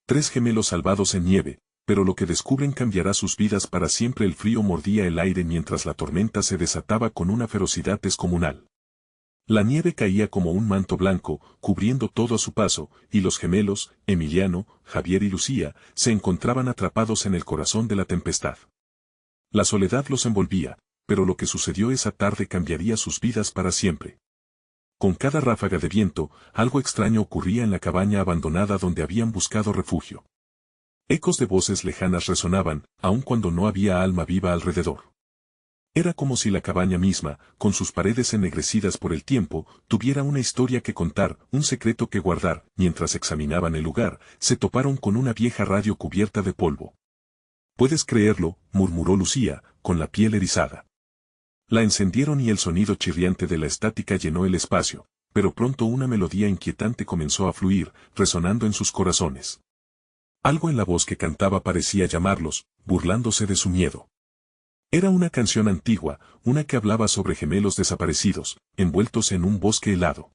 Tres gemelos salvados en nieve, pero lo que descubren cambiará sus vidas para siempre. El frío mordía el aire mientras la tormenta se desataba con una ferocidad descomunal. La nieve caía como un manto blanco, cubriendo todo a su paso, y los gemelos, Emiliano, Javier y Lucía, se encontraban atrapados en el corazón de la tempestad. La soledad los envolvía, pero lo que sucedió esa tarde cambiaría sus vidas para siempre. Con cada ráfaga de viento, algo extraño ocurría en la cabaña abandonada donde habían buscado refugio. Ecos de voces lejanas resonaban, aun cuando no había alma viva alrededor. Era como si la cabaña misma, con sus paredes ennegrecidas por el tiempo, tuviera una historia que contar, un secreto que guardar. Mientras examinaban el lugar, se toparon con una vieja radio cubierta de polvo. «¿Puedes creerlo?», murmuró Lucía, con la piel erizada. La encendieron y el sonido chirriante de la estática llenó el espacio, pero pronto una melodía inquietante comenzó a fluir, resonando en sus corazones. Algo en la voz que cantaba parecía llamarlos, burlándose de su miedo. Era una canción antigua, una que hablaba sobre gemelos desaparecidos, envueltos en un bosque helado.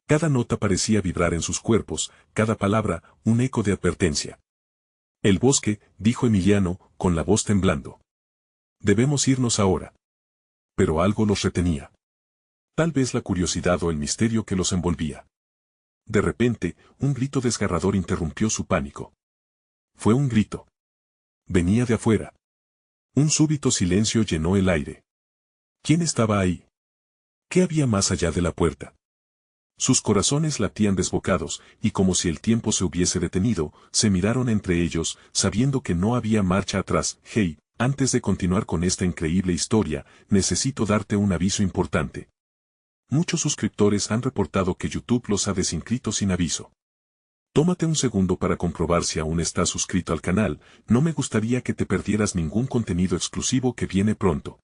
Cada nota parecía vibrar en sus cuerpos, cada palabra, un eco de advertencia. «El bosque», dijo Emiliano, con la voz temblando. «Debemos irnos ahora». Pero algo los retenía. Tal vez la curiosidad o el misterio que los envolvía. De repente, un grito desgarrador interrumpió su pánico. Fue un grito. Venía de afuera. Un súbito silencio llenó el aire. ¿Quién estaba ahí? ¿Qué había más allá de la puerta? Sus corazones latían desbocados, y como si el tiempo se hubiese detenido, se miraron entre ellos, sabiendo que no había marcha atrás. «Hey, antes de continuar con esta increíble historia, necesito darte un aviso importante. Muchos suscriptores han reportado que YouTube los ha desinscrito sin aviso. Tómate un segundo para comprobar si aún estás suscrito al canal, no me gustaría que te perdieras ningún contenido exclusivo que viene pronto.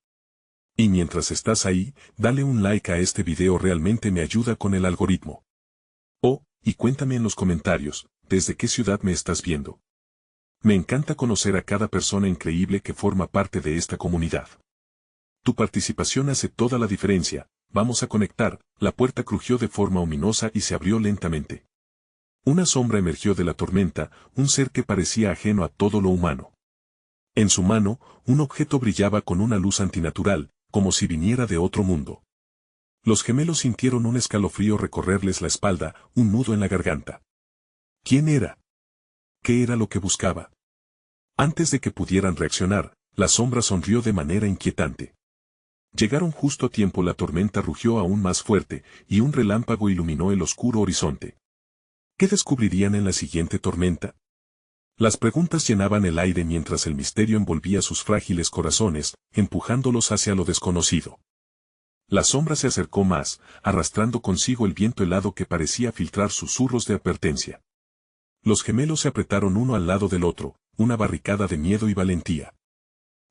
Y mientras estás ahí, dale un like a este video, realmente me ayuda con el algoritmo. Oh, y cuéntame en los comentarios, ¿desde qué ciudad me estás viendo? Me encanta conocer a cada persona increíble que forma parte de esta comunidad. Tu participación hace toda la diferencia. Vamos a conectar». La puerta crujió de forma ominosa y se abrió lentamente. Una sombra emergió de la tormenta, un ser que parecía ajeno a todo lo humano. En su mano, un objeto brillaba con una luz antinatural, como si viniera de otro mundo. Los gemelos sintieron un escalofrío recorrerles la espalda, un nudo en la garganta. ¿Quién era? ¿Qué era lo que buscaba? Antes de que pudieran reaccionar, la sombra sonrió de manera inquietante. Llegaron justo a tiempo. La tormenta rugió aún más fuerte, y un relámpago iluminó el oscuro horizonte. ¿Qué descubrirían en la siguiente tormenta? Las preguntas llenaban el aire mientras el misterio envolvía sus frágiles corazones, empujándolos hacia lo desconocido. La sombra se acercó más, arrastrando consigo el viento helado que parecía filtrar susurros de advertencia. Los gemelos se apretaron uno al lado del otro, una barricada de miedo y valentía.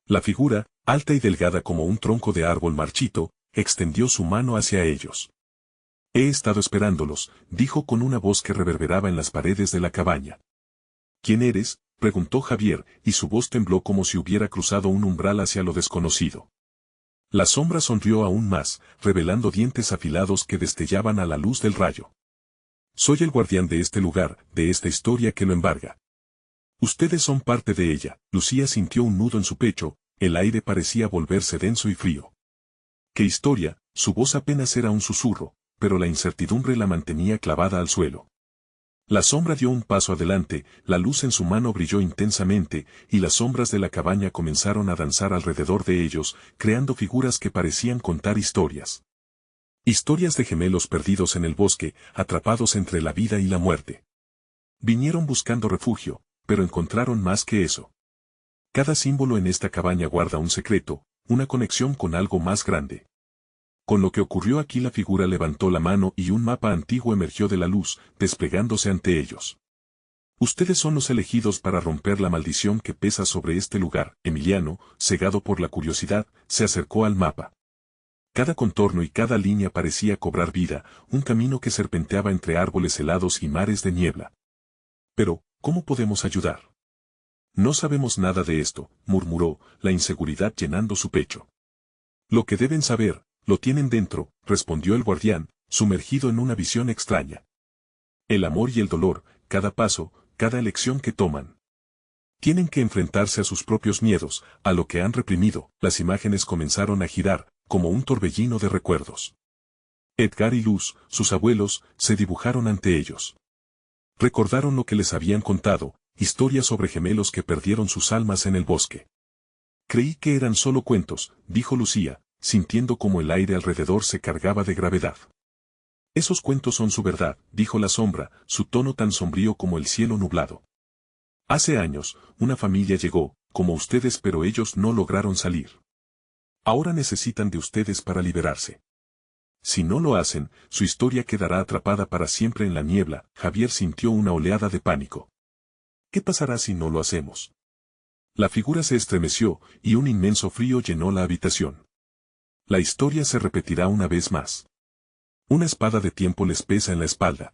La figura, alta y delgada como un tronco de árbol marchito, extendió su mano hacia ellos. «He estado esperándolos», dijo con una voz que reverberaba en las paredes de la cabaña. «¿Quién eres?», preguntó Javier, y su voz tembló como si hubiera cruzado un umbral hacia lo desconocido. La sombra sonrió aún más, revelando dientes afilados que destellaban a la luz del rayo. «Soy el guardián de este lugar, de esta historia que lo embarga. Ustedes son parte de ella». Lucía sintió un nudo en su pecho, el aire parecía volverse denso y frío. «¿Qué historia?». Su voz apenas era un susurro, pero la incertidumbre la mantenía clavada al suelo. La sombra dio un paso adelante, la luz en su mano brilló intensamente, y las sombras de la cabaña comenzaron a danzar alrededor de ellos, creando figuras que parecían contar historias. Historias de gemelos perdidos en el bosque, atrapados entre la vida y la muerte. Vinieron buscando refugio, pero encontraron más que eso. Cada símbolo en esta cabaña guarda un secreto, una conexión con algo más grande. Con lo que ocurrió aquí, la figura levantó la mano y un mapa antiguo emergió de la luz, desplegándose ante ellos. «Ustedes son los elegidos para romper la maldición que pesa sobre este lugar». Emiliano, cegado por la curiosidad, se acercó al mapa. Cada contorno y cada línea parecía cobrar vida, un camino que serpenteaba entre árboles helados y mares de niebla. «Pero, ¿cómo podemos ayudar?». «No sabemos nada de esto», murmuró, la inseguridad llenando su pecho. «Lo que deben saber, lo tienen dentro», respondió el guardián, sumergido en una visión extraña. El amor y el dolor, cada paso, cada elección que toman. Tienen que enfrentarse a sus propios miedos, a lo que han reprimido. Las imágenes comenzaron a girar, como un torbellino de recuerdos. Edgar y Luz, sus abuelos, se dibujaron ante ellos. Recordaron lo que les habían contado, historias sobre gemelos que perdieron sus almas en el bosque. Creí que eran solo cuentos, dijo Lucía, sintiendo como el aire alrededor se cargaba de gravedad. Esos cuentos son su verdad, dijo la sombra, su tono tan sombrío como el cielo nublado. Hace años, una familia llegó, como ustedes, pero ellos no lograron salir. Ahora necesitan de ustedes para liberarse. Si no lo hacen, su historia quedará atrapada para siempre en la niebla. Javier sintió una oleada de pánico. ¿Qué pasará si no lo hacemos? La figura se estremeció, y un inmenso frío llenó la habitación. La historia se repetirá una vez más. Una espada de tiempo les pesa en la espalda.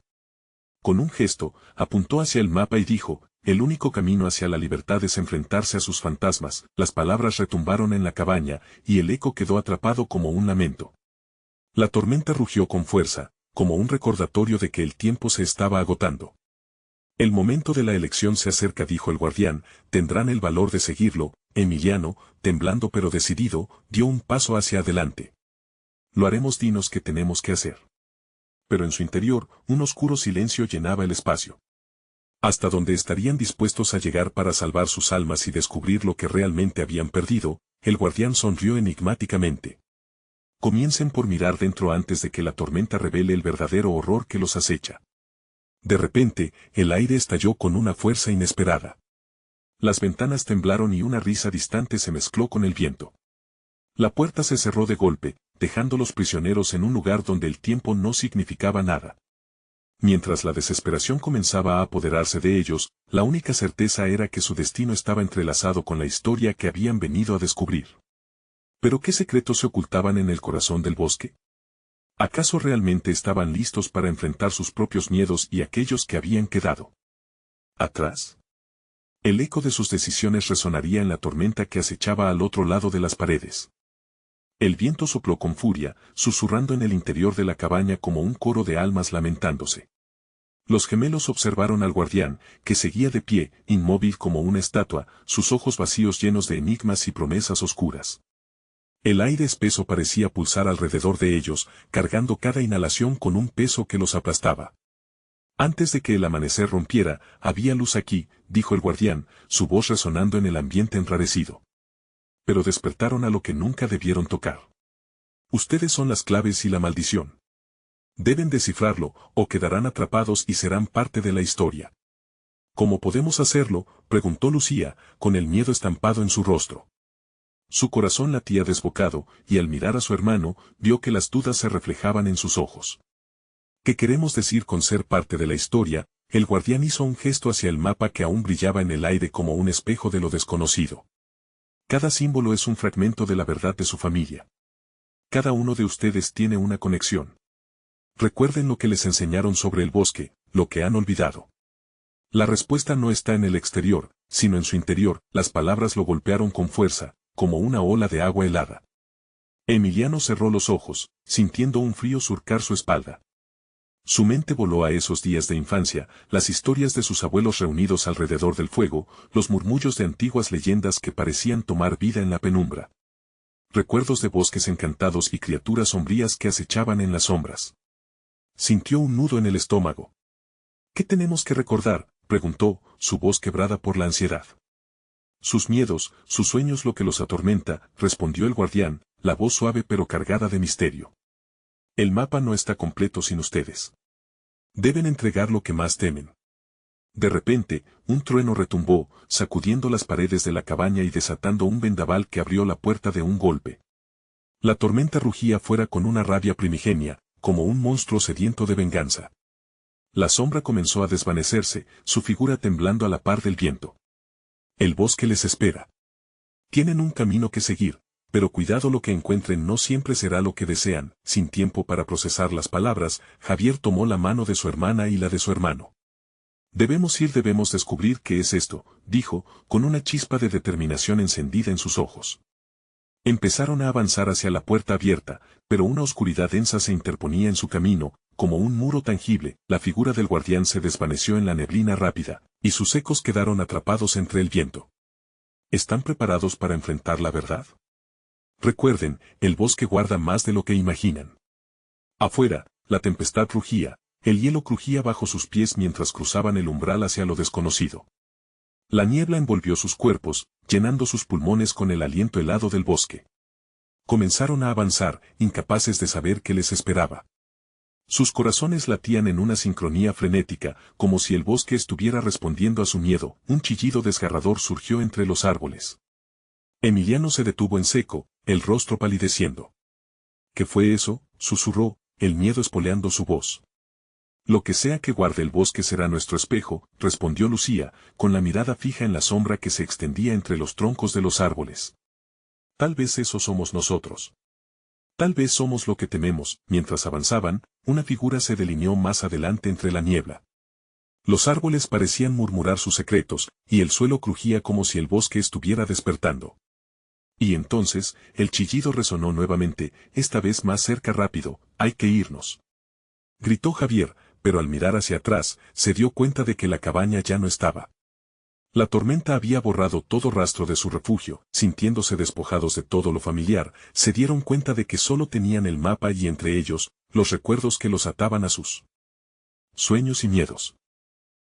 Con un gesto, apuntó hacia el mapa y dijo, el único camino hacia la libertad es enfrentarse a sus fantasmas. Las palabras retumbaron en la cabaña, y el eco quedó atrapado como un lamento. La tormenta rugió con fuerza, como un recordatorio de que el tiempo se estaba agotando. El momento de la elección se acerca, dijo el guardián, tendrán el valor de seguirlo. Emiliano, temblando pero decidido, dio un paso hacia adelante. Lo haremos, dinos qué tenemos que hacer. Pero en su interior, un oscuro silencio llenaba el espacio. Hasta donde estarían dispuestos a llegar para salvar sus almas y descubrir lo que realmente habían perdido, el guardián sonrió enigmáticamente. Comiencen por mirar dentro antes de que la tormenta revele el verdadero horror que los acecha. De repente, el aire estalló con una fuerza inesperada. Las ventanas temblaron y una risa distante se mezcló con el viento. La puerta se cerró de golpe, dejando los prisioneros en un lugar donde el tiempo no significaba nada. Mientras la desesperación comenzaba a apoderarse de ellos, la única certeza era que su destino estaba entrelazado con la historia que habían venido a descubrir. ¿Pero qué secretos se ocultaban en el corazón del bosque? ¿Acaso realmente estaban listos para enfrentar sus propios miedos y aquellos que habían quedado atrás? El eco de sus decisiones resonaría en la tormenta que acechaba al otro lado de las paredes. El viento sopló con furia, susurrando en el interior de la cabaña como un coro de almas lamentándose. Los gemelos observaron al guardián, que seguía de pie, inmóvil como una estatua, sus ojos vacíos llenos de enigmas y promesas oscuras. El aire espeso parecía pulsar alrededor de ellos, cargando cada inhalación con un peso que los aplastaba. Antes de que el amanecer rompiera, había luz aquí, dijo el guardián, su voz resonando en el ambiente enrarecido. Pero despertaron a lo que nunca debieron tocar. Ustedes son las claves y la maldición. Deben descifrarlo, o quedarán atrapados y serán parte de la historia. ¿Cómo podemos hacerlo?, preguntó Lucía, con el miedo estampado en su rostro. Su corazón latía desbocado, y al mirar a su hermano, vio que las dudas se reflejaban en sus ojos. ¿Qué queremos decir con ser parte de la historia? El guardián hizo un gesto hacia el mapa que aún brillaba en el aire como un espejo de lo desconocido. Cada símbolo es un fragmento de la verdad de su familia. Cada uno de ustedes tiene una conexión. Recuerden lo que les enseñaron sobre el bosque, lo que han olvidado. La respuesta no está en el exterior, sino en su interior. Las palabras lo golpearon con fuerza, como una ola de agua helada. Emiliano cerró los ojos, sintiendo un frío surcar su espalda. Su mente voló a esos días de infancia, las historias de sus abuelos reunidos alrededor del fuego, los murmullos de antiguas leyendas que parecían tomar vida en la penumbra. Recuerdos de bosques encantados y criaturas sombrías que acechaban en las sombras. Sintió un nudo en el estómago. ¿Qué tenemos que recordar?, preguntó, su voz quebrada por la ansiedad. Sus miedos, sus sueños, lo que los atormenta, respondió el guardián, la voz suave pero cargada de misterio. El mapa no está completo sin ustedes. Deben entregar lo que más temen. De repente, un trueno retumbó, sacudiendo las paredes de la cabaña y desatando un vendaval que abrió la puerta de un golpe. La tormenta rugía fuera con una rabia primigenia, como un monstruo sediento de venganza. La sombra comenzó a desvanecerse, su figura temblando a la par del viento. El bosque les espera. Tienen un camino que seguir, pero cuidado, lo que encuentren no siempre será lo que desean. Sin tiempo para procesar las palabras, Javier tomó la mano de su hermana y la de su hermano. Debemos descubrir qué es esto, dijo, con una chispa de determinación encendida en sus ojos. Empezaron a avanzar hacia la puerta abierta, pero una oscuridad densa se interponía en su camino, como un muro tangible, la figura del guardián se desvaneció en la neblina rápida, y sus ecos quedaron atrapados entre el viento. ¿Están preparados para enfrentar la verdad? Recuerden, el bosque guarda más de lo que imaginan. Afuera, la tempestad rugía, el hielo crujía bajo sus pies mientras cruzaban el umbral hacia lo desconocido. La niebla envolvió sus cuerpos, llenando sus pulmones con el aliento helado del bosque. Comenzaron a avanzar, incapaces de saber qué les esperaba. Sus corazones latían en una sincronía frenética, como si el bosque estuviera respondiendo a su miedo. Un chillido desgarrador surgió entre los árboles. Emiliano se detuvo en seco, el rostro palideciendo. ¿Qué fue eso?, susurró, el miedo espoleando su voz. Lo que sea que guarde el bosque será nuestro espejo, respondió Lucía, con la mirada fija en la sombra que se extendía entre los troncos de los árboles. Tal vez eso somos nosotros. Tal vez somos lo que tememos. Mientras avanzaban, una figura se delineó más adelante entre la niebla. Los árboles parecían murmurar sus secretos, y el suelo crujía como si el bosque estuviera despertando. Y entonces, el chillido resonó nuevamente, esta vez más cerca. Rápido, hay que irnos. Gritó Javier, pero al mirar hacia atrás, se dio cuenta de que la cabaña ya no estaba. La tormenta había borrado todo rastro de su refugio. Sintiéndose despojados de todo lo familiar, se dieron cuenta de que solo tenían el mapa y entre ellos, los recuerdos que los ataban a sus sueños y miedos.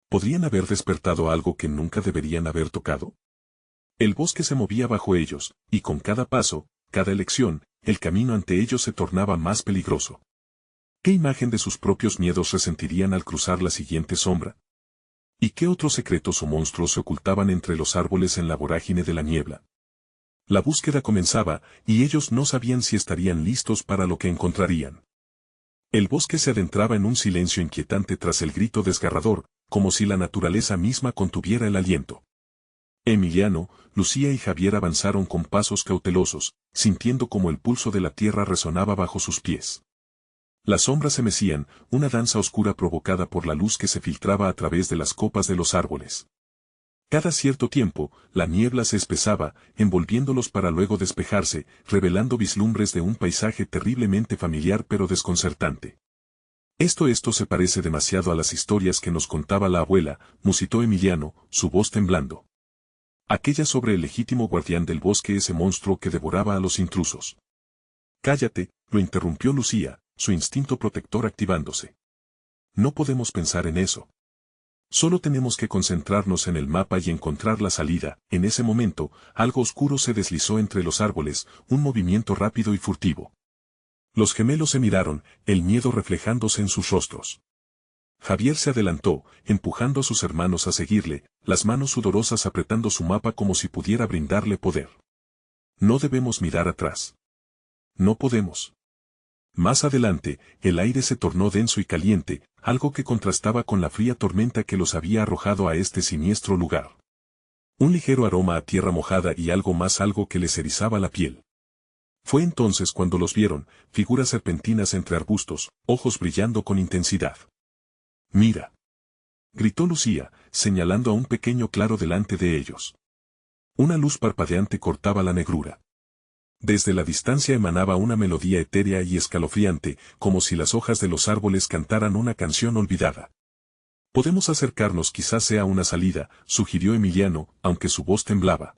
¿Podrían haber despertado algo que nunca deberían haber tocado? El bosque se movía bajo ellos, y con cada paso, cada elección, el camino ante ellos se tornaba más peligroso. ¿Qué imagen de sus propios miedos resentirían al cruzar la siguiente sombra? ¿Y qué otros secretos o monstruos se ocultaban entre los árboles en la vorágine de la niebla? La búsqueda comenzaba, y ellos no sabían si estarían listos para lo que encontrarían. El bosque se adentraba en un silencio inquietante tras el grito desgarrador, como si la naturaleza misma contuviera el aliento. Emiliano, Lucía y Javier avanzaron con pasos cautelosos, sintiendo como el pulso de la tierra resonaba bajo sus pies. Las sombras se mecían, una danza oscura provocada por la luz que se filtraba a través de las copas de los árboles. Cada cierto tiempo, la niebla se espesaba, envolviéndolos para luego despejarse, revelando vislumbres de un paisaje terriblemente familiar pero desconcertante. Esto se parece demasiado a las historias que nos contaba la abuela, musitó Emiliano, su voz temblando. Aquella sobre el legítimo guardián del bosque, ese monstruo que devoraba a los intrusos. Cállate, lo interrumpió Lucía, su instinto protector activándose. No podemos pensar en eso. Solo tenemos que concentrarnos en el mapa y encontrar la salida. En ese momento, algo oscuro se deslizó entre los árboles, un movimiento rápido y furtivo. Los gemelos se miraron, el miedo reflejándose en sus rostros. Javier se adelantó, empujando a sus hermanos a seguirle, las manos sudorosas apretando su mapa como si pudiera brindarle poder. No debemos mirar atrás. No podemos. Más adelante, el aire se tornó denso y caliente, algo que contrastaba con la fría tormenta que los había arrojado a este siniestro lugar. Un ligero aroma a tierra mojada y algo más, algo que les erizaba la piel. Fue entonces cuando los vieron, figuras serpentinas entre arbustos, ojos brillando con intensidad. «Mira», gritó Lucía, señalando a un pequeño claro delante de ellos. Una luz parpadeante cortaba la negrura. Desde la distancia emanaba una melodía etérea y escalofriante, como si las hojas de los árboles cantaran una canción olvidada. «Podemos acercarnos, quizás sea una salida», sugirió Emiliano, aunque su voz temblaba.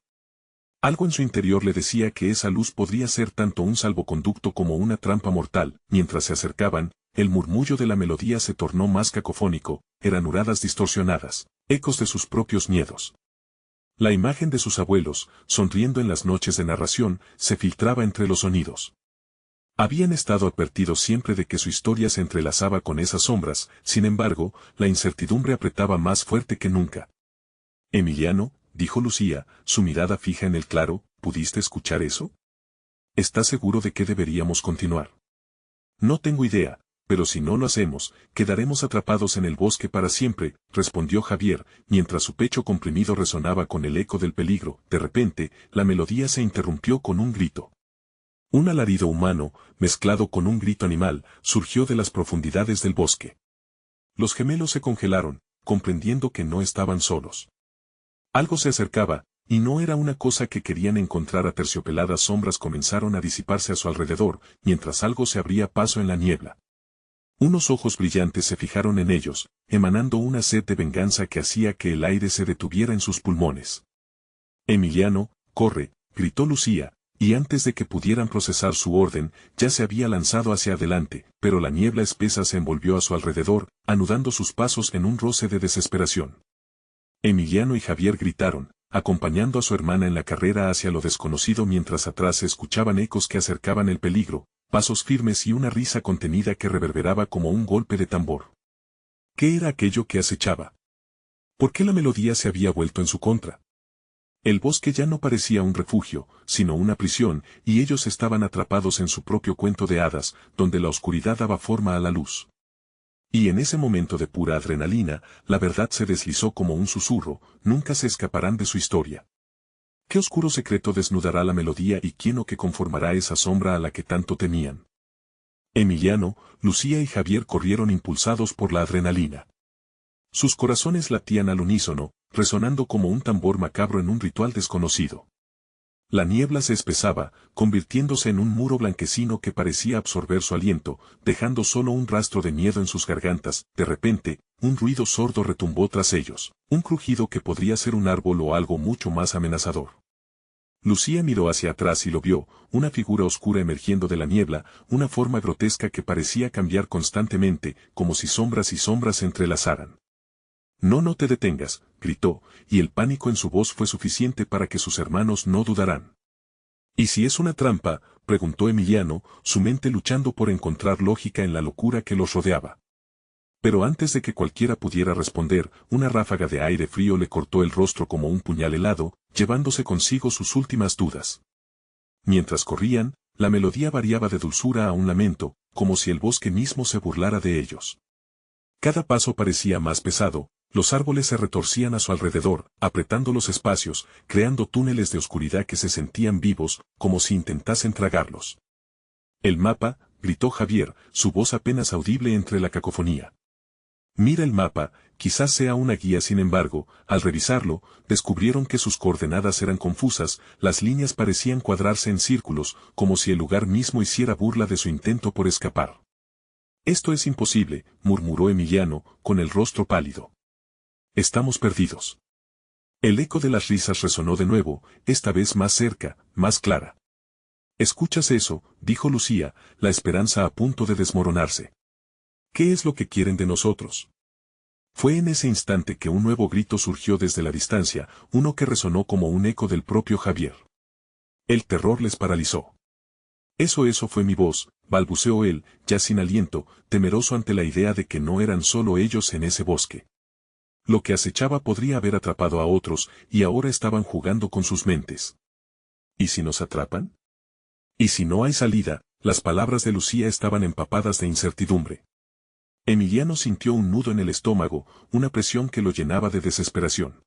Algo en su interior le decía que esa luz podría ser tanto un salvoconducto como una trampa mortal. Mientras se acercaban, el murmullo de la melodía se tornó más cacofónico, eran huradas distorsionadas, ecos de sus propios miedos. La imagen de sus abuelos, sonriendo en las noches de narración, se filtraba entre los sonidos. Habían estado advertidos siempre de que su historia se entrelazaba con esas sombras, sin embargo, la incertidumbre apretaba más fuerte que nunca. «Emiliano», dijo Lucía, su mirada fija en el claro, ¿pudiste escuchar eso? ¿Estás seguro de que deberíamos continuar? No tengo idea, pero si no lo hacemos, quedaremos atrapados en el bosque para siempre, respondió Javier, mientras su pecho comprimido resonaba con el eco del peligro. De repente, la melodía se interrumpió con un grito. Un alarido humano, mezclado con un grito animal, surgió de las profundidades del bosque. Los gemelos se congelaron, comprendiendo que no estaban solos. Algo se acercaba, y no era una cosa que querían encontrar. Aterciopeladas sombras comenzaron a disiparse a su alrededor, mientras algo se abría paso en la niebla. Unos ojos brillantes se fijaron en ellos, emanando una sed de venganza que hacía que el aire se detuviera en sus pulmones. Emiliano, corre, gritó Lucía, y antes de que pudieran procesar su orden, ya se había lanzado hacia adelante, pero la niebla espesa se envolvió a su alrededor, anudando sus pasos en un roce de desesperación. Emiliano y Javier gritaron, acompañando a su hermana en la carrera hacia lo desconocido mientras atrás se escuchaban ecos que acercaban el peligro, pasos firmes y una risa contenida que reverberaba como un golpe de tambor. ¿Qué era aquello que acechaba? ¿Por qué la melodía se había vuelto en su contra? El bosque ya no parecía un refugio, sino una prisión, y ellos estaban atrapados en su propio cuento de hadas, donde la oscuridad daba forma a la luz. Y en ese momento de pura adrenalina, la verdad se deslizó como un susurro, nunca se escaparán de su historia. ¿Qué oscuro secreto desnudará la melodía y quién o qué conformará esa sombra a la que tanto temían? Emiliano, Lucía y Javier corrieron impulsados por la adrenalina. Sus corazones latían al unísono, resonando como un tambor macabro en un ritual desconocido. La niebla se espesaba, convirtiéndose en un muro blanquecino que parecía absorber su aliento, dejando solo un rastro de miedo en sus gargantas. De repente, un ruido sordo retumbó tras ellos, un crujido que podría ser un árbol o algo mucho más amenazador. Lucía miró hacia atrás y lo vio, una figura oscura emergiendo de la niebla, una forma grotesca que parecía cambiar constantemente, como si sombras y sombras se entrelazaran. No, no te detengas, gritó, y el pánico en su voz fue suficiente para que sus hermanos no dudaran. ¿Y si es una trampa?, preguntó Emiliano, su mente luchando por encontrar lógica en la locura que los rodeaba. Pero antes de que cualquiera pudiera responder, una ráfaga de aire frío le cortó el rostro como un puñal helado, llevándose consigo sus últimas dudas. Mientras corrían, la melodía variaba de dulzura a un lamento, como si el bosque mismo se burlara de ellos. Cada paso parecía más pesado, los árboles se retorcían a su alrededor, apretando los espacios, creando túneles de oscuridad que se sentían vivos, como si intentasen tragarlos. «El mapa», gritó Javier, su voz apenas audible entre la cacofonía. «Mira el mapa, quizás sea una guía». Sin embargo, al revisarlo, descubrieron que sus coordenadas eran confusas, las líneas parecían cuadrarse en círculos, como si el lugar mismo hiciera burla de su intento por escapar. «Esto es imposible», murmuró Emiliano, con el rostro pálido. «Estamos perdidos». El eco de las risas resonó de nuevo, esta vez más cerca, más clara. «¿Escuchas eso?», dijo Lucía, la esperanza a punto de desmoronarse. «¿Qué es lo que quieren de nosotros?». Fue en ese instante que un nuevo grito surgió desde la distancia, uno que resonó como un eco del propio Javier. El terror les paralizó. Eso fue mi voz», balbuceó él, ya sin aliento, temeroso ante la idea de que no eran solo ellos en ese bosque. Lo que acechaba podría haber atrapado a otros, y ahora estaban jugando con sus mentes. ¿Y si nos atrapan? ¿Y si no hay salida? Las palabras de Lucía estaban empapadas de incertidumbre. Emiliano sintió un nudo en el estómago, una presión que lo llenaba de desesperación.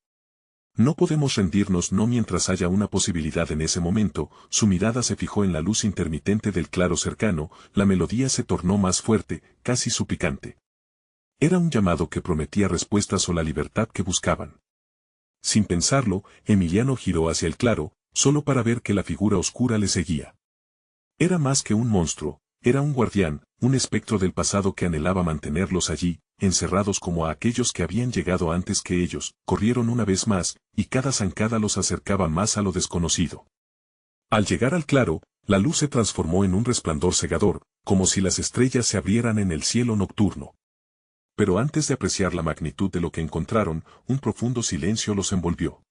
No podemos rendirnos no mientras haya una posibilidad. En ese momento, su mirada se fijó en la luz intermitente del claro cercano, la melodía se tornó más fuerte, casi suplicante. Era un llamado que prometía respuestas o la libertad que buscaban. Sin pensarlo, Emiliano giró hacia el claro, solo para ver que la figura oscura le seguía. Era más que un monstruo, era un guardián, un espectro del pasado que anhelaba mantenerlos allí, encerrados como a aquellos que habían llegado antes que ellos. Corrieron una vez más, y cada zancada los acercaba más a lo desconocido. Al llegar al claro, la luz se transformó en un resplandor cegador, como si las estrellas se abrieran en el cielo nocturno. Pero antes de apreciar la magnitud de lo que encontraron, un profundo silencio los envolvió.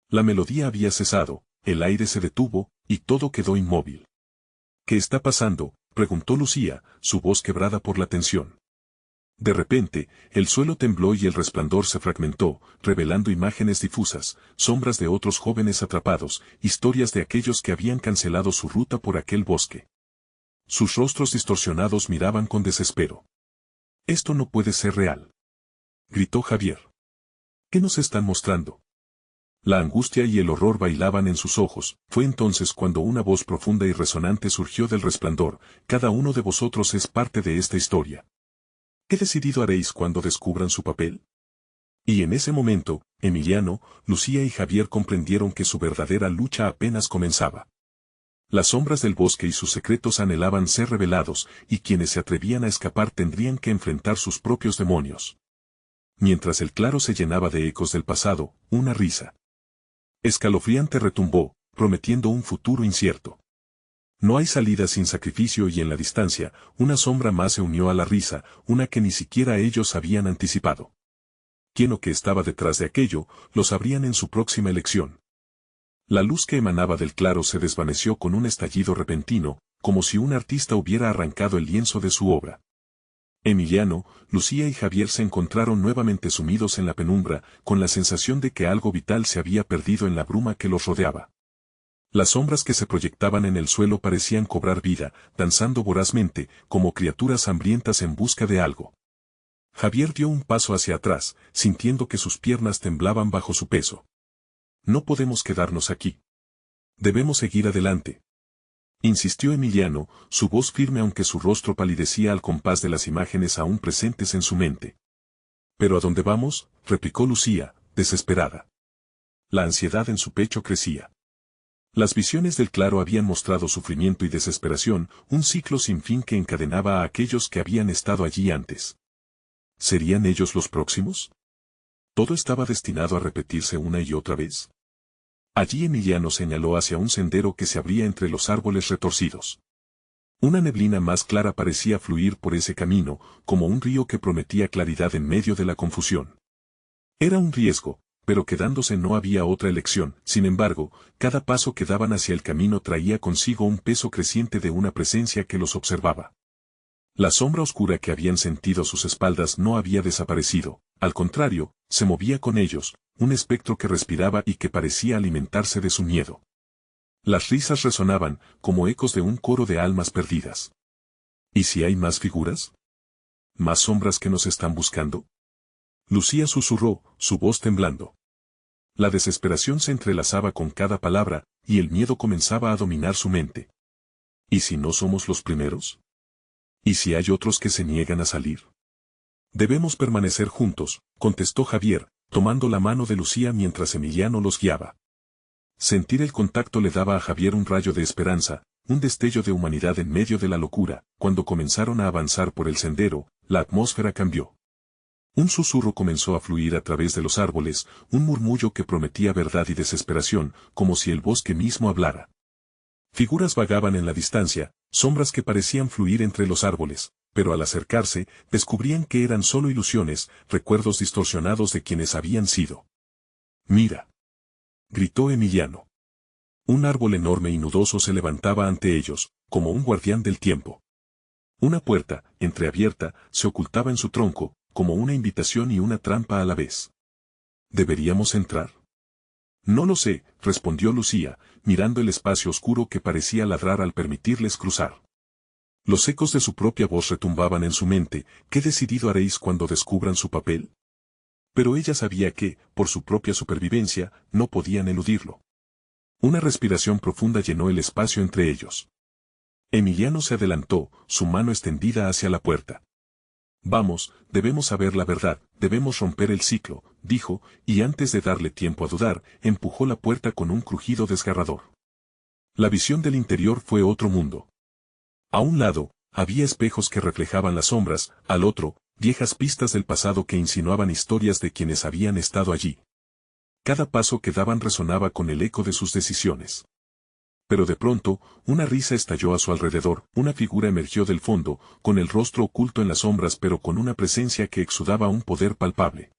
La melodía había cesado, el aire se detuvo, y todo quedó inmóvil. «¿Qué está pasando?», preguntó Lucía, su voz quebrada por la tensión. De repente, el suelo tembló y el resplandor se fragmentó, revelando imágenes difusas, sombras de otros jóvenes atrapados, historias de aquellos que habían cancelado su ruta por aquel bosque. Sus rostros distorsionados miraban con desespero. «Esto no puede ser real», gritó Javier. «¿Qué nos están mostrando?». La angustia y el horror bailaban en sus ojos. Fue entonces cuando una voz profunda y resonante surgió del resplandor: «Cada uno de vosotros es parte de esta historia. ¿Qué decidido haréis cuando descubran su papel?». Y en ese momento, Emiliano, Lucía y Javier comprendieron que su verdadera lucha apenas comenzaba. Las sombras del bosque y sus secretos anhelaban ser revelados, y quienes se atrevían a escapar tendrían que enfrentar sus propios demonios. Mientras el claro se llenaba de ecos del pasado, una risa escalofriante retumbó, prometiendo un futuro incierto. No hay salida sin sacrificio y en la distancia, una sombra más se unió a la risa, una que ni siquiera ellos habían anticipado. ¿Quién o qué estaba detrás de aquello, lo sabrían en su próxima elección? La luz que emanaba del claro se desvaneció con un estallido repentino, como si un artista hubiera arrancado el lienzo de su obra. Emiliano, Lucía y Javier se encontraron nuevamente sumidos en la penumbra, con la sensación de que algo vital se había perdido en la bruma que los rodeaba. Las sombras que se proyectaban en el suelo parecían cobrar vida, danzando vorazmente, como criaturas hambrientas en busca de algo. Javier dio un paso hacia atrás, sintiendo que sus piernas temblaban bajo su peso. No podemos quedarnos aquí. Debemos seguir adelante, insistió Emiliano, su voz firme aunque su rostro palidecía al compás de las imágenes aún presentes en su mente. ¿Pero a dónde vamos?, replicó Lucía, desesperada. La ansiedad en su pecho crecía. Las visiones del claro habían mostrado sufrimiento y desesperación, un ciclo sin fin que encadenaba a aquellos que habían estado allí antes. ¿Serían ellos los próximos? ¿Todo estaba destinado a repetirse una y otra vez? Allí Emiliano señaló hacia un sendero que se abría entre los árboles retorcidos. Una neblina más clara parecía fluir por ese camino, como un río que prometía claridad en medio de la confusión. Era un riesgo, pero quedándose no había otra elección. Sin embargo, cada paso que daban hacia el camino traía consigo un peso creciente de una presencia que los observaba. La sombra oscura que habían sentido a sus espaldas no había desaparecido, al contrario, se movía con ellos, un espectro que respiraba y que parecía alimentarse de su miedo. Las risas resonaban, como ecos de un coro de almas perdidas. ¿Y si hay más figuras? ¿Más sombras que nos están buscando? Lucía susurró, su voz temblando. La desesperación se entrelazaba con cada palabra, y el miedo comenzaba a dominar su mente. ¿Y si no somos los primeros? ¿Y si hay otros que se niegan a salir? Debemos permanecer juntos, contestó Javier, tomando la mano de Lucía mientras Emiliano los guiaba. Sentir el contacto le daba a Javier un rayo de esperanza, un destello de humanidad en medio de la locura. Cuando comenzaron a avanzar por el sendero, la atmósfera cambió. Un susurro comenzó a fluir a través de los árboles, un murmullo que prometía verdad y desesperación, como si el bosque mismo hablara. Figuras vagaban en la distancia, sombras que parecían fluir entre los árboles, pero al acercarse, descubrían que eran solo ilusiones, recuerdos distorsionados de quienes habían sido. «Mira», gritó Emiliano. Un árbol enorme y nudoso se levantaba ante ellos, como un guardián del tiempo. Una puerta, entreabierta, se ocultaba en su tronco, como una invitación y una trampa a la vez. ¿Deberíamos entrar? No lo sé, respondió Lucía, mirando el espacio oscuro que parecía ladrar al permitirles cruzar. Los ecos de su propia voz retumbaban en su mente. ¿Qué decidido haréis cuando descubran su papel? Pero ella sabía que, por su propia supervivencia, no podían eludirlo. Una respiración profunda llenó el espacio entre ellos. Emiliano se adelantó, su mano extendida hacia la puerta. Vamos, debemos saber la verdad, debemos romper el ciclo, dijo, y antes de darle tiempo a dudar, empujó la puerta con un crujido desgarrador. La visión del interior fue otro mundo. A un lado, había espejos que reflejaban las sombras, al otro, viejas pistas del pasado que insinuaban historias de quienes habían estado allí. Cada paso que daban resonaba con el eco de sus decisiones. Pero de pronto, una risa estalló a su alrededor, una figura emergió del fondo, con el rostro oculto en las sombras pero con una presencia que exudaba un poder palpable.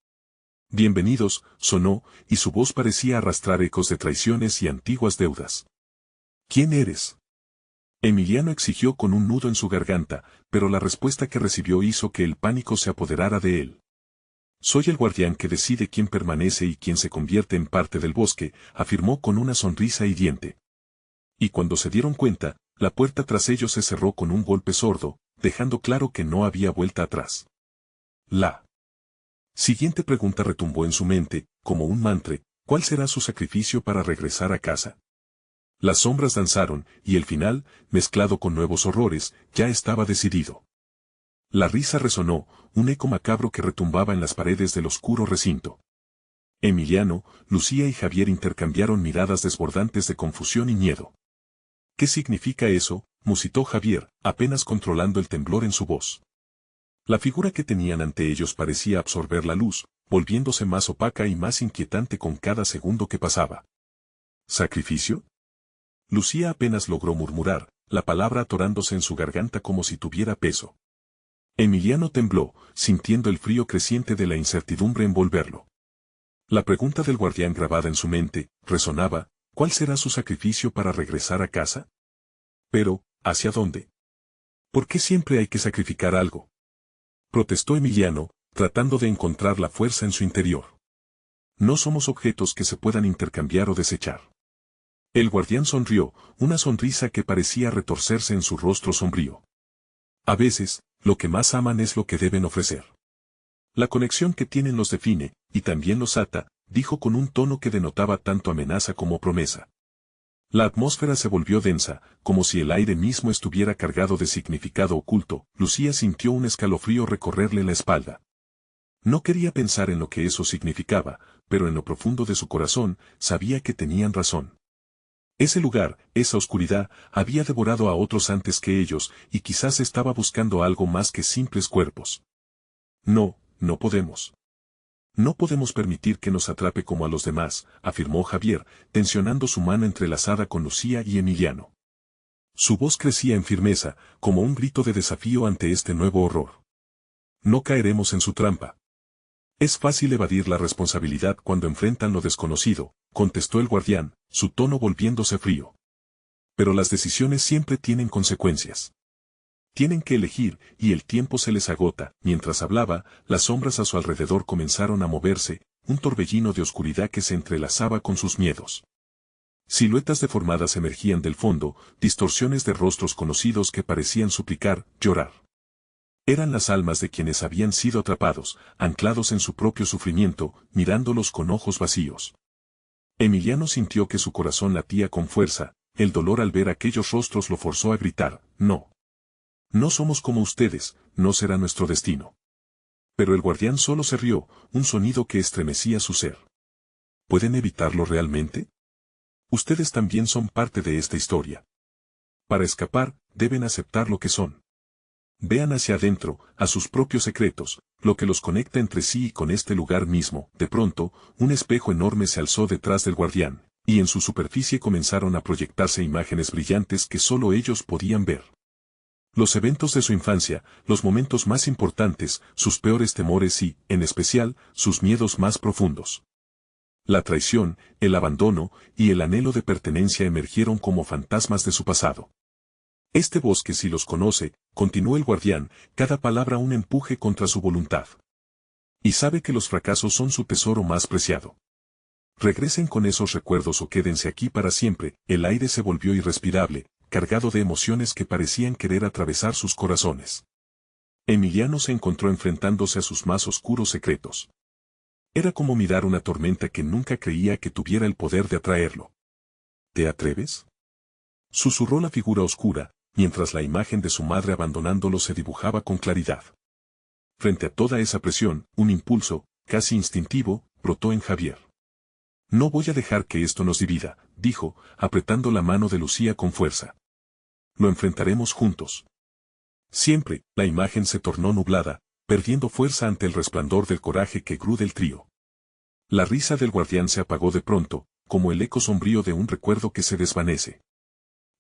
«Bienvenidos», sonó, y su voz parecía arrastrar ecos de traiciones y antiguas deudas. «¿Quién eres?». Emiliano exigió con un nudo en su garganta, pero la respuesta que recibió hizo que el pánico se apoderara de él. «Soy el guardián que decide quién permanece y quién se convierte en parte del bosque», afirmó con una sonrisa hiriente. Y cuando se dieron cuenta, la puerta tras ellos se cerró con un golpe sordo, dejando claro que no había vuelta atrás. La siguiente pregunta retumbó en su mente, como un mantra: ¿cuál será su sacrificio para regresar a casa? Las sombras danzaron, y el final, mezclado con nuevos horrores, ya estaba decidido. La risa resonó, un eco macabro que retumbaba en las paredes del oscuro recinto. Emiliano, Lucía y Javier intercambiaron miradas desbordantes de confusión y miedo. ¿Qué significa eso?, musitó Javier, apenas controlando el temblor en su voz. La figura que tenían ante ellos parecía absorber la luz, volviéndose más opaca y más inquietante con cada segundo que pasaba. ¿Sacrificio? Lucía apenas logró murmurar, la palabra atorándose en su garganta como si tuviera peso. Emiliano tembló, sintiendo el frío creciente de la incertidumbre envolverlo. La pregunta del guardián grabada en su mente, resonaba, ¿cuál será su sacrificio para regresar a casa? Pero, ¿hacia dónde? ¿Por qué siempre hay que sacrificar algo?, protestó Emiliano, tratando de encontrar la fuerza en su interior. No somos objetos que se puedan intercambiar o desechar. El guardián sonrió, una sonrisa que parecía retorcerse en su rostro sombrío. A veces, lo que más aman es lo que deben ofrecer. La conexión que tienen los define, y también los ata, dijo con un tono que denotaba tanto amenaza como promesa. La atmósfera se volvió densa, como si el aire mismo estuviera cargado de significado oculto. Lucía sintió un escalofrío recorrerle la espalda. No quería pensar en lo que eso significaba, pero en lo profundo de su corazón, sabía que tenían razón. Ese lugar, esa oscuridad, había devorado a otros antes que ellos, y quizás estaba buscando algo más que simples cuerpos. No, no podemos. No podemos permitir que nos atrape como a los demás, afirmó Javier, tensionando su mano entrelazada con Lucía y Emiliano. Su voz crecía en firmeza, como un grito de desafío ante este nuevo horror. No caeremos en su trampa. Es fácil evadir la responsabilidad cuando enfrentan lo desconocido, contestó el guardián, su tono volviéndose frío. Pero las decisiones siempre tienen consecuencias. Tienen que elegir, y el tiempo se les agota. Mientras hablaba, las sombras a su alrededor comenzaron a moverse, un torbellino de oscuridad que se entrelazaba con sus miedos. Siluetas deformadas emergían del fondo, distorsiones de rostros conocidos que parecían suplicar, llorar. Eran las almas de quienes habían sido atrapados, anclados en su propio sufrimiento, mirándolos con ojos vacíos. Emiliano sintió que su corazón latía con fuerza, el dolor al ver aquellos rostros lo forzó a gritar, no. No somos como ustedes, no será nuestro destino. Pero el guardián solo se rió, un sonido que estremecía su ser. ¿Pueden evitarlo realmente? Ustedes también son parte de esta historia. Para escapar, deben aceptar lo que son. Vean hacia adentro, a sus propios secretos, lo que los conecta entre sí y con este lugar mismo. De pronto, un espejo enorme se alzó detrás del guardián, y en su superficie comenzaron a proyectarse imágenes brillantes que solo ellos podían ver. Los eventos de su infancia, los momentos más importantes, sus peores temores y, en especial, sus miedos más profundos. La traición, el abandono y el anhelo de pertenencia emergieron como fantasmas de su pasado. Este bosque si los conoce, continuó el guardián, cada palabra un empuje contra su voluntad. Y sabe que los fracasos son su tesoro más preciado. Regresen con esos recuerdos o quédense aquí para siempre. El aire se volvió irrespirable, cargado de emociones que parecían querer atravesar sus corazones. Emiliano se encontró enfrentándose a sus más oscuros secretos. Era como mirar una tormenta que nunca creía que tuviera el poder de atraerlo. ¿Te atreves?, susurró la figura oscura, mientras la imagen de su madre abandonándolo se dibujaba con claridad. Frente a toda esa presión, un impulso, casi instintivo, brotó en Javier. No voy a dejar que esto nos divida, dijo, apretando la mano de Lucía con fuerza. Lo enfrentaremos juntos. Siempre, la imagen se tornó nublada, perdiendo fuerza ante el resplandor del coraje que grude el trío. La risa del guardián se apagó de pronto, como el eco sombrío de un recuerdo que se desvanece.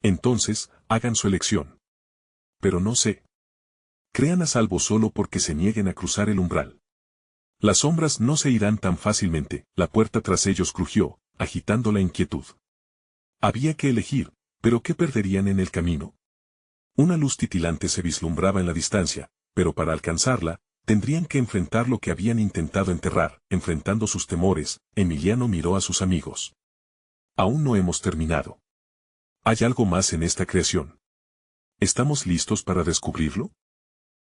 Entonces, hagan su elección. Pero no sé. Crean a salvo solo porque se nieguen a cruzar el umbral. Las sombras no se irán tan fácilmente. La puerta tras ellos crujió, agitando la inquietud. Había que elegir, pero ¿qué perderían en el camino? Una luz titilante se vislumbraba en la distancia, pero para alcanzarla, tendrían que enfrentar lo que habían intentado enterrar. Enfrentando sus temores, Emiliano miró a sus amigos. Aún no hemos terminado. ¿Hay algo más en esta creación? ¿Estamos listos para descubrirlo?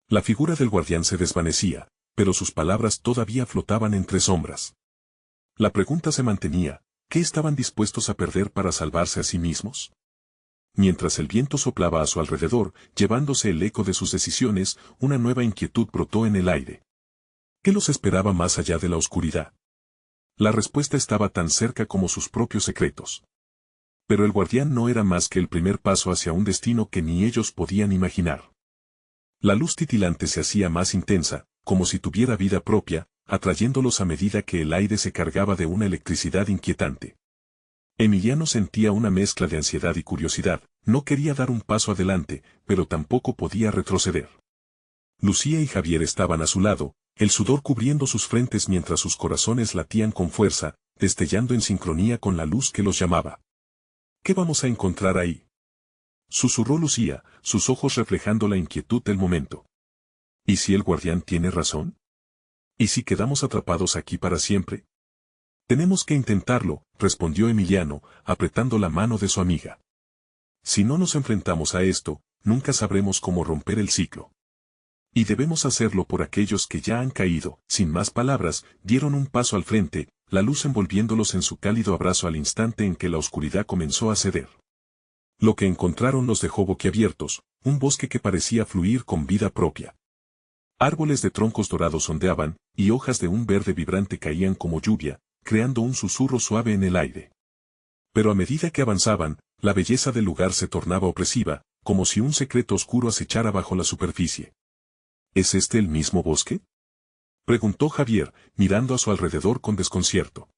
La figura del guardián se desvanecía, pero sus palabras todavía flotaban entre sombras. La pregunta se mantenía, ¿qué estaban dispuestos a perder para salvarse a sí mismos? Mientras el viento soplaba a su alrededor, llevándose el eco de sus decisiones, una nueva inquietud brotó en el aire. ¿Qué los esperaba más allá de la oscuridad? La respuesta estaba tan cerca como sus propios secretos. Pero el guardián no era más que el primer paso hacia un destino que ni ellos podían imaginar. La luz titilante se hacía más intensa, como si tuviera vida propia, atrayéndolos a medida que el aire se cargaba de una electricidad inquietante. Emiliano sentía una mezcla de ansiedad y curiosidad, no quería dar un paso adelante, pero tampoco podía retroceder. Lucía y Javier estaban a su lado, el sudor cubriendo sus frentes mientras sus corazones latían con fuerza, destellando en sincronía con la luz que los llamaba. ¿Qué vamos a encontrar ahí?, susurró Lucía, sus ojos reflejando la inquietud del momento. ¿Y si el guardián tiene razón? ¿Y si quedamos atrapados aquí para siempre? Tenemos que intentarlo, respondió Emiliano, apretando la mano de su amiga. Si no nos enfrentamos a esto, nunca sabremos cómo romper el ciclo. Y debemos hacerlo por aquellos que ya han caído. Sin más palabras, dieron un paso al frente, la luz envolviéndolos en su cálido abrazo al instante en que la oscuridad comenzó a ceder. Lo que encontraron los dejó boquiabiertos, un bosque que parecía fluir con vida propia. Árboles de troncos dorados ondeaban, y hojas de un verde vibrante caían como lluvia, creando un susurro suave en el aire. Pero a medida que avanzaban, la belleza del lugar se tornaba opresiva, como si un secreto oscuro acechara bajo la superficie. ¿Es este el mismo bosque?, preguntó Javier, mirando a su alrededor con desconcierto.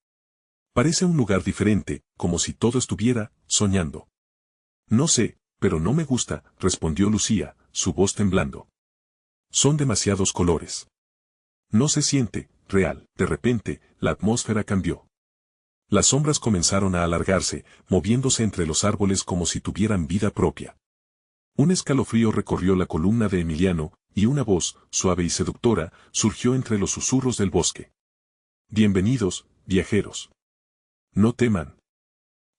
Parece un lugar diferente, como si todo estuviera soñando. No sé, pero no me gusta, respondió Lucía, su voz temblando. Son demasiados colores. No se siente real. De repente, la atmósfera cambió. Las sombras comenzaron a alargarse, moviéndose entre los árboles como si tuvieran vida propia. Un escalofrío recorrió la columna de Emiliano, y una voz, suave y seductora, surgió entre los susurros del bosque. Bienvenidos, viajeros. No teman.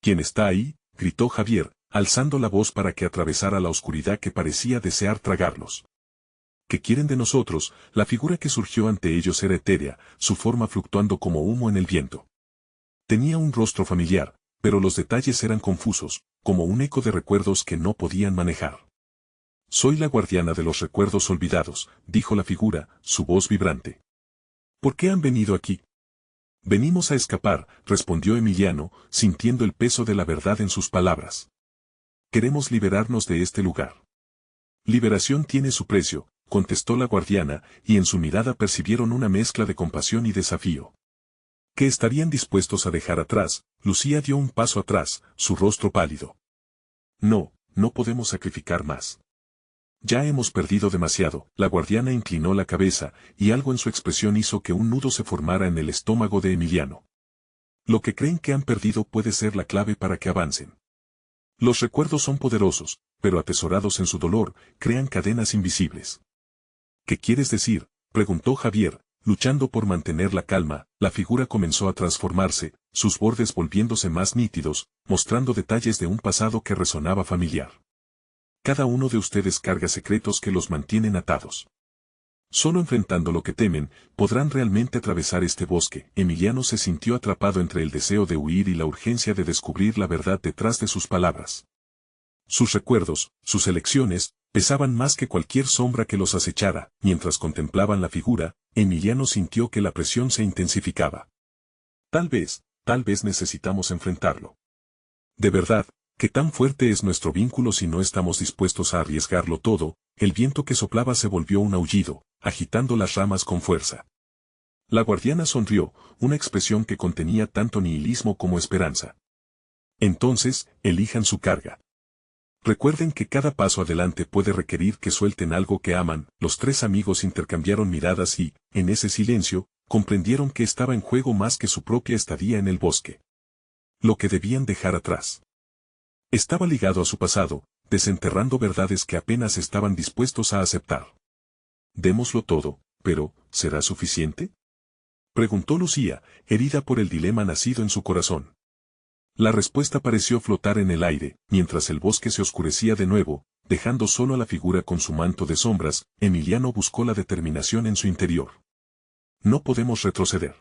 ¿Quién está ahí?, gritó Javier, alzando la voz para que atravesara la oscuridad que parecía desear tragarlos. ¿Qué quieren de nosotros? La figura que surgió ante ellos era etérea, su forma fluctuando como humo en el viento. Tenía un rostro familiar, pero los detalles eran confusos, como un eco de recuerdos que no podían manejar. Soy la guardiana de los recuerdos olvidados, dijo la figura, su voz vibrante. ¿Por qué han venido aquí? Venimos a escapar, respondió Emiliano, sintiendo el peso de la verdad en sus palabras. Queremos liberarnos de este lugar. Liberación tiene su precio, contestó la guardiana, y en su mirada percibieron una mezcla de compasión y desafío. ¿Qué estarían dispuestos a dejar atrás? Lucía dio un paso atrás, su rostro pálido. No, no podemos sacrificar más. Ya hemos perdido demasiado. La guardiana inclinó la cabeza, y algo en su expresión hizo que un nudo se formara en el estómago de Emiliano. Lo que creen que han perdido puede ser la clave para que avancen. Los recuerdos son poderosos, pero atesorados en su dolor, crean cadenas invisibles. ¿Qué quieres decir?, preguntó Javier, luchando por mantener la calma. La figura comenzó a transformarse, sus bordes volviéndose más nítidos, mostrando detalles de un pasado que resonaba familiar. Cada uno de ustedes carga secretos que los mantienen atados. Solo enfrentando lo que temen, podrán realmente atravesar este bosque. Emiliano se sintió atrapado entre el deseo de huir y la urgencia de descubrir la verdad detrás de sus palabras. Sus recuerdos, sus elecciones, pesaban más que cualquier sombra que los acechara. Mientras contemplaban la figura, Emiliano sintió que la presión se intensificaba. Tal vez necesitamos enfrentarlo. De verdad, ¿qué tan fuerte es nuestro vínculo si no estamos dispuestos a arriesgarlo todo? El viento que soplaba se volvió un aullido, agitando las ramas con fuerza. La guardiana sonrió, una expresión que contenía tanto nihilismo como esperanza. Entonces, elijan su carga. Recuerden que cada paso adelante puede requerir que suelten algo que aman. Los tres amigos intercambiaron miradas y, en ese silencio, comprendieron que estaba en juego más que su propia estadía en el bosque. Lo que debían dejar atrás estaba ligado a su pasado, desenterrando verdades que apenas estaban dispuestos a aceptar. Démoslo todo, pero, ¿será suficiente?, preguntó Lucía, herida por el dilema nacido en su corazón. La respuesta pareció flotar en el aire, mientras el bosque se oscurecía de nuevo, dejando solo a la figura con su manto de sombras. Emiliano buscó la determinación en su interior. No podemos retroceder.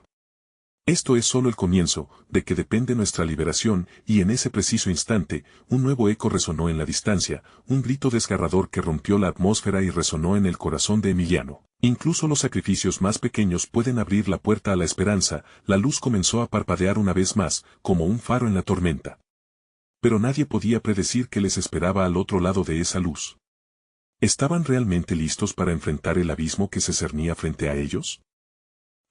Esto es solo el comienzo, de que depende nuestra liberación, y en ese preciso instante, un nuevo eco resonó en la distancia, un grito desgarrador que rompió la atmósfera y resonó en el corazón de Emiliano. Incluso los sacrificios más pequeños pueden abrir la puerta a la esperanza. La luz comenzó a parpadear una vez más, como un faro en la tormenta. Pero nadie podía predecir qué les esperaba al otro lado de esa luz. ¿Estaban realmente listos para enfrentar el abismo que se cernía frente a ellos?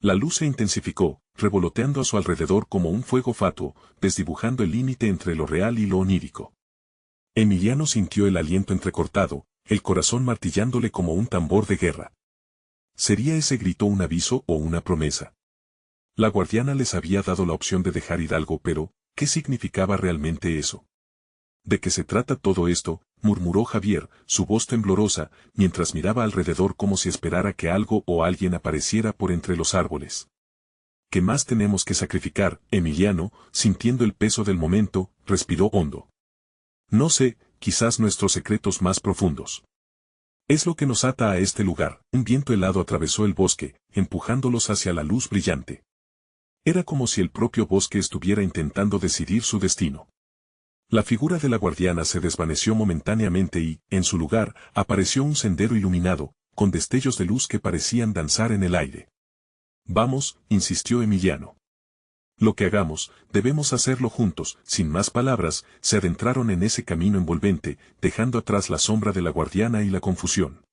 La luz se intensificó, revoloteando a su alrededor como un fuego fatuo, desdibujando el límite entre lo real y lo onírico. Emiliano sintió el aliento entrecortado, el corazón martillándole como un tambor de guerra. ¿Sería ese grito un aviso o una promesa? La guardiana les había dado la opción de dejar ir algo, pero, ¿qué significaba realmente eso? ¿De qué se trata todo esto?, murmuró Javier, su voz temblorosa, mientras miraba alrededor como si esperara que algo o alguien apareciera por entre los árboles. ¿Qué más tenemos que sacrificar? Emiliano, sintiendo el peso del momento, respiró hondo. No sé, quizás nuestros secretos más profundos. Es lo que nos ata a este lugar. Un viento helado atravesó el bosque, empujándolos hacia la luz brillante. Era como si el propio bosque estuviera intentando decidir su destino. La figura de la guardiana se desvaneció momentáneamente y, en su lugar, apareció un sendero iluminado, con destellos de luz que parecían danzar en el aire. Vamos, insistió Emiliano. Lo que hagamos, debemos hacerlo juntos. Sin más palabras, se adentraron en ese camino envolvente, dejando atrás la sombra de la guardiana y la confusión.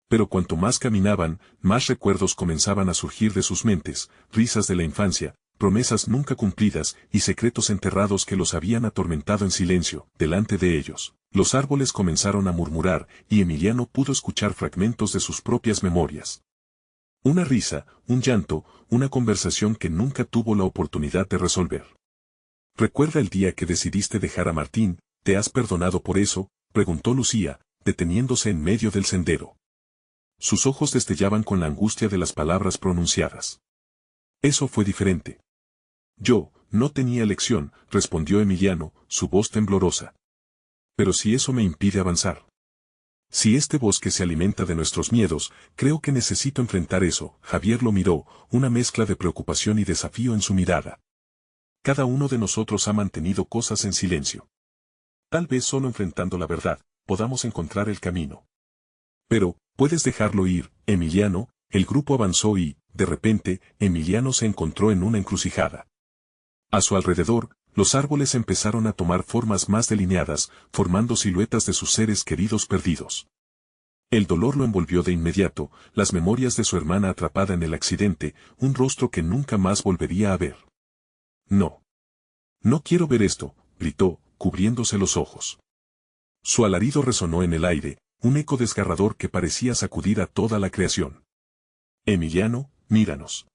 Pero cuanto más caminaban, más recuerdos comenzaban a surgir de sus mentes, risas de la infancia, promesas nunca cumplidas y secretos enterrados que los habían atormentado en silencio, delante de ellos. Los árboles comenzaron a murmurar, y Emiliano pudo escuchar fragmentos de sus propias memorias. Una risa, un llanto, una conversación que nunca tuvo la oportunidad de resolver. ¿Recuerda el día que decidiste dejar a Martín? ¿Te has perdonado por eso?, preguntó Lucía, deteniéndose en medio del sendero. Sus ojos destellaban con la angustia de las palabras pronunciadas. Eso fue diferente. Yo, no tenía elección, respondió Emiliano, su voz temblorosa. Pero si eso me impide avanzar. Si este bosque se alimenta de nuestros miedos, creo que necesito enfrentar eso. Javier lo miró, una mezcla de preocupación y desafío en su mirada. Cada uno de nosotros ha mantenido cosas en silencio. Tal vez solo enfrentando la verdad, podamos encontrar el camino. Pero, puedes dejarlo ir, Emiliano. El grupo avanzó y, de repente, Emiliano se encontró en una encrucijada. A su alrededor, los árboles empezaron a tomar formas más delineadas, formando siluetas de sus seres queridos perdidos. El dolor lo envolvió de inmediato, las memorias de su hermana atrapada en el accidente, un rostro que nunca más volvería a ver. No. No quiero ver esto, gritó, cubriéndose los ojos. Su alarido resonó en el aire, un eco desgarrador que parecía sacudir a toda la creación. Emiliano, míranos.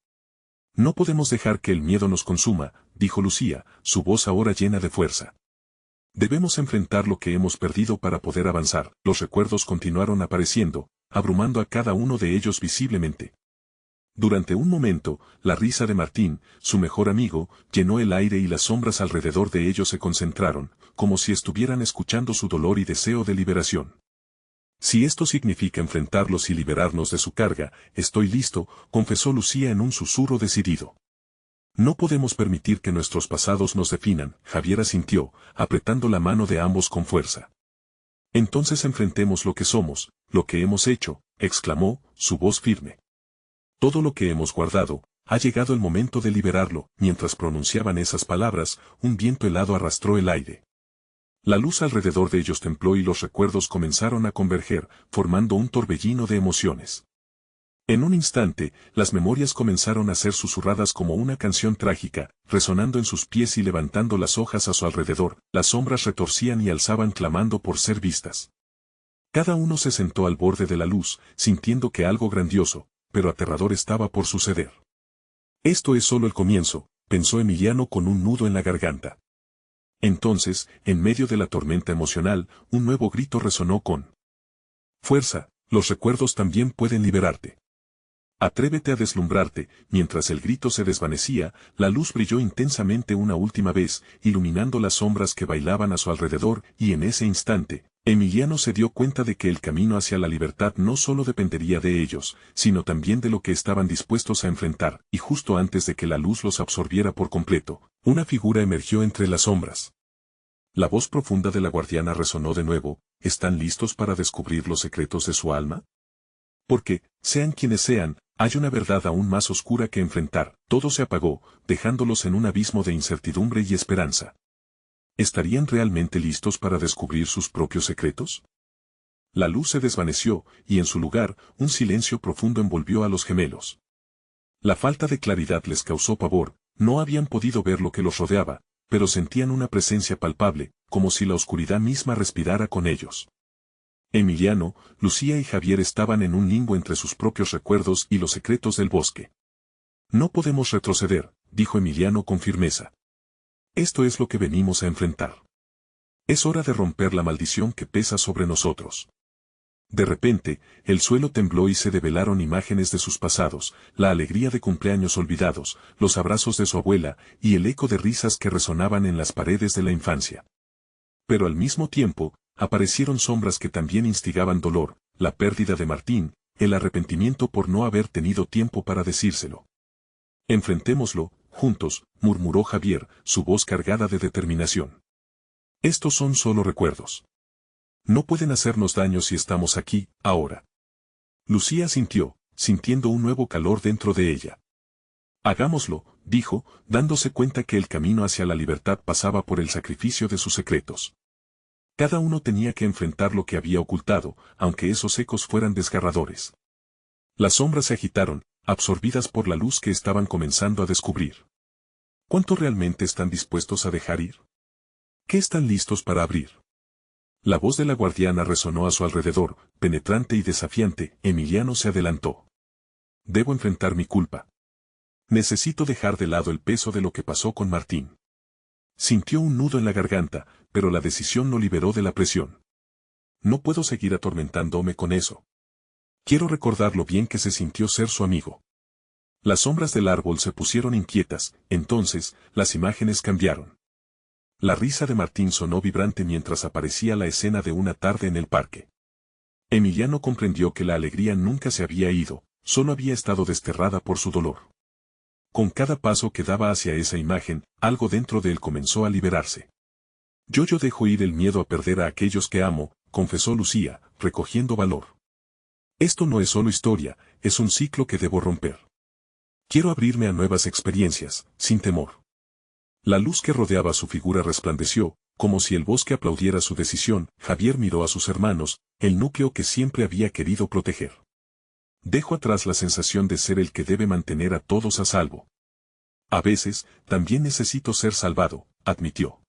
No podemos dejar que el miedo nos consuma, dijo Lucía, su voz ahora llena de fuerza. Debemos enfrentar lo que hemos perdido para poder avanzar. Los recuerdos continuaron apareciendo, abrumando a cada uno de ellos visiblemente. Durante un momento, la risa de Martín, su mejor amigo, llenó el aire y las sombras alrededor de ellos se concentraron, como si estuvieran escuchando su dolor y deseo de liberación. Si esto significa enfrentarlos y liberarnos de su carga, estoy listo, confesó Lucía en un susurro decidido. No podemos permitir que nuestros pasados nos definan, Javier asintió, apretando la mano de ambos con fuerza. Entonces enfrentemos lo que somos, lo que hemos hecho, exclamó, su voz firme. Todo lo que hemos guardado, ha llegado el momento de liberarlo. Mientras pronunciaban esas palabras, un viento helado arrastró el aire. La luz alrededor de ellos templó y los recuerdos comenzaron a converger, formando un torbellino de emociones. En un instante, las memorias comenzaron a ser susurradas como una canción trágica, resonando en sus pies y levantando las hojas a su alrededor, las sombras retorcían y alzaban clamando por ser vistas. Cada uno se sentó al borde de la luz, sintiendo que algo grandioso, pero aterrador estaba por suceder. Esto es solo el comienzo, pensó Emiliano con un nudo en la garganta. Entonces, en medio de la tormenta emocional, un nuevo grito resonó con fuerza, los recuerdos también pueden liberarte. Atrévete a deslumbrarte. Mientras el grito se desvanecía, la luz brilló intensamente una última vez, iluminando las sombras que bailaban a su alrededor, y en ese instante, Emiliano se dio cuenta de que el camino hacia la libertad no solo dependería de ellos, sino también de lo que estaban dispuestos a enfrentar, y justo antes de que la luz los absorbiera por completo, una figura emergió entre las sombras. La voz profunda de la guardiana resonó de nuevo. ¿Están listos para descubrir los secretos de su alma? Porque, sean quienes sean, hay una verdad aún más oscura que enfrentar. Todo se apagó, dejándolos en un abismo de incertidumbre y esperanza. ¿Estarían realmente listos para descubrir sus propios secretos? La luz se desvaneció, y en su lugar, un silencio profundo envolvió a los gemelos. La falta de claridad les causó pavor, no habían podido ver lo que los rodeaba, pero sentían una presencia palpable, como si la oscuridad misma respirara con ellos. Emiliano, Lucía y Javier estaban en un limbo entre sus propios recuerdos y los secretos del bosque. No podemos retroceder, dijo Emiliano con firmeza. Esto es lo que venimos a enfrentar. Es hora de romper la maldición que pesa sobre nosotros. De repente, el suelo tembló y se develaron imágenes de sus pasados, la alegría de cumpleaños olvidados, los abrazos de su abuela, y el eco de risas que resonaban en las paredes de la infancia. Pero al mismo tiempo, aparecieron sombras que también instigaban dolor, la pérdida de Martín, el arrepentimiento por no haber tenido tiempo para decírselo. Enfrentémoslo, juntos, murmuró Javier, su voz cargada de determinación. Estos son solo recuerdos. No pueden hacernos daño si estamos aquí, ahora. Lucía asintió, sintiendo un nuevo calor dentro de ella. Hagámoslo, dijo, dándose cuenta que el camino hacia la libertad pasaba por el sacrificio de sus secretos. Cada uno tenía que enfrentar lo que había ocultado, aunque esos ecos fueran desgarradores. Las sombras se agitaron, absorbidas por la luz que estaban comenzando a descubrir. ¿Cuánto realmente están dispuestos a dejar ir? ¿Qué están listos para abrir? La voz de la guardiana resonó a su alrededor, penetrante y desafiante. Emiliano se adelantó. Debo enfrentar mi culpa. Necesito dejar de lado el peso de lo que pasó con Martín. Sintió un nudo en la garganta, pero la decisión lo liberó de la presión. No puedo seguir atormentándome con eso. Quiero recordar lo bien que se sintió ser su amigo. Las sombras del árbol se pusieron inquietas, entonces, las imágenes cambiaron. La risa de Martín sonó vibrante mientras aparecía la escena de una tarde en el parque. Emiliano comprendió que la alegría nunca se había ido, solo había estado desterrada por su dolor. Con cada paso que daba hacia esa imagen, algo dentro de él comenzó a liberarse. Yo dejo ir el miedo a perder a aquellos que amo, confesó Lucía, recogiendo valor. Esto no es solo historia, es un ciclo que debo romper. Quiero abrirme a nuevas experiencias, sin temor. La luz que rodeaba su figura resplandeció, como si el bosque aplaudiera su decisión. Javier miró a sus hermanos, el núcleo que siempre había querido proteger. Dejo atrás la sensación de ser el que debe mantener a todos a salvo. A veces, también necesito ser salvado, admitió.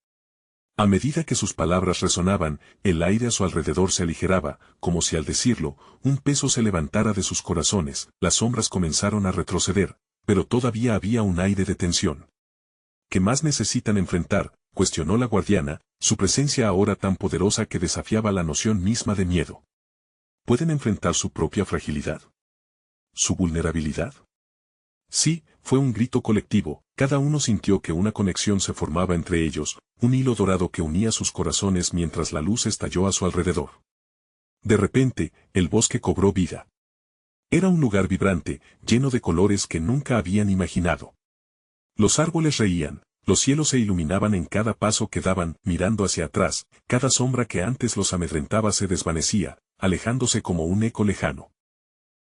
A medida que sus palabras resonaban, el aire a su alrededor se aligeraba, como si al decirlo, un peso se levantara de sus corazones. Las sombras comenzaron a retroceder, pero todavía había un aire de tensión. ¿Qué más necesitan enfrentar?, cuestionó la guardiana, su presencia ahora tan poderosa que desafiaba la noción misma de miedo. ¿Pueden enfrentar su propia fragilidad? ¿Su vulnerabilidad? Sí, fue un grito colectivo, cada uno sintió que una conexión se formaba entre ellos, un hilo dorado que unía sus corazones mientras la luz estalló a su alrededor. De repente, el bosque cobró vida. Era un lugar vibrante, lleno de colores que nunca habían imaginado. Los árboles reían, los cielos se iluminaban en cada paso que daban, mirando hacia atrás, cada sombra que antes los amedrentaba se desvanecía, alejándose como un eco lejano.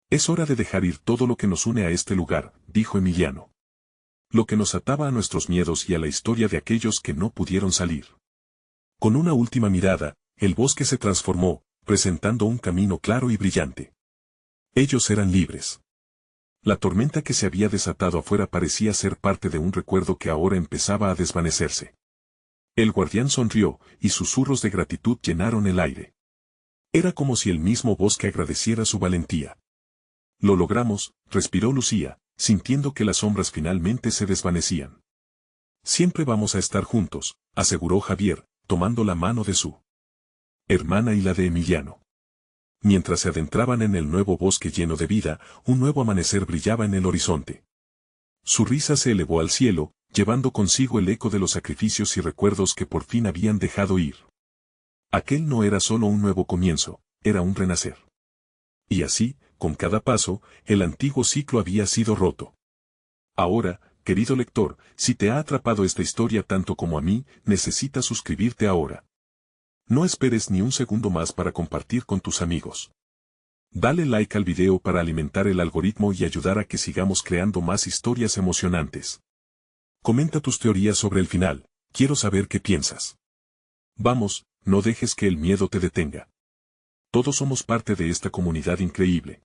Es hora de dejar ir todo lo que nos une a este lugar, dijo Emiliano. Lo que nos ataba a nuestros miedos y a la historia de aquellos que no pudieron salir. Con una última mirada, el bosque se transformó, presentando un camino claro y brillante. Ellos eran libres. La tormenta que se había desatado afuera parecía ser parte de un recuerdo que ahora empezaba a desvanecerse. El guardián sonrió, y susurros de gratitud llenaron el aire. Era como si el mismo bosque agradeciera su valentía. Lo logramos, respiró Lucía, sintiendo que las sombras finalmente se desvanecían. Siempre vamos a estar juntos, aseguró Javier, tomando la mano de su hermana y la de Emiliano. Mientras se adentraban en el nuevo bosque lleno de vida, un nuevo amanecer brillaba en el horizonte. Su risa se elevó al cielo, llevando consigo el eco de los sacrificios y recuerdos que por fin habían dejado ir. Aquel no era solo un nuevo comienzo, era un renacer. Y así, con cada paso, el antiguo ciclo había sido roto. Ahora, querido lector, si te ha atrapado esta historia tanto como a mí, necesitas suscribirte ahora. No esperes ni un segundo más para compartir con tus amigos. Dale like al video para alimentar el algoritmo y ayudar a que sigamos creando más historias emocionantes. Comenta tus teorías sobre el final, quiero saber qué piensas. Vamos, no dejes que el miedo te detenga. Todos somos parte de esta comunidad increíble.